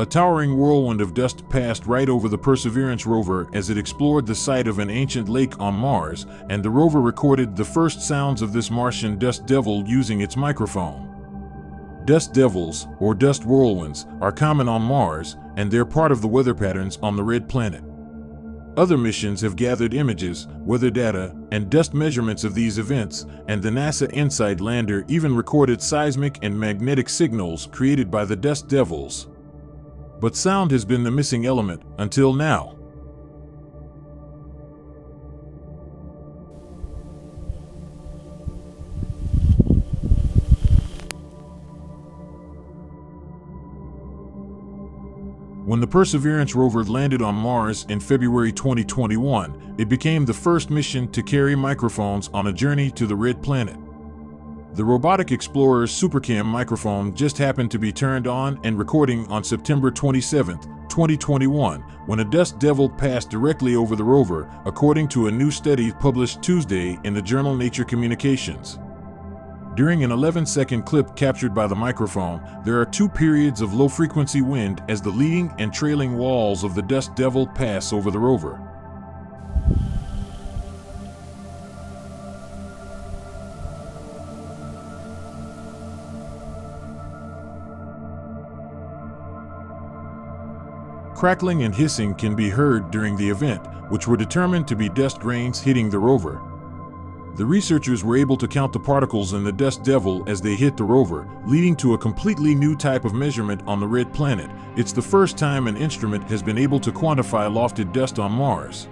A towering whirlwind of dust passed right over the Perseverance rover as it explored the site of an ancient lake on Mars, and the rover recorded the first sounds of this Martian dust devil using its microphone. Dust devils, or dust whirlwinds, are common on Mars, and they're part of the weather patterns on the red planet. Other missions have gathered images, weather data, and dust measurements of these events, and the NASA InSight lander even recorded seismic and magnetic signals created by the dust devils. But sound has been the missing element until now. When the Perseverance rover landed on Mars in February 2021, it became the first mission to carry microphones on a journey to the red planet. The robotic explorer's SuperCam microphone just happened to be turned on and recording on September 27, 2021, when a dust devil passed directly over the rover, according to a new study published Tuesday in the journal Nature Communications. During an 11-second clip captured by the microphone, there are two periods of low-frequency wind as the leading and trailing walls of the dust devil pass over the rover. Crackling and hissing can be heard during the event, which were determined to be dust grains hitting the rover. The researchers were able to count the particles in the dust devil as they hit the rover, leading to a completely new type of measurement on the red planet. It's the first time an instrument has been able to quantify lofted dust on Mars.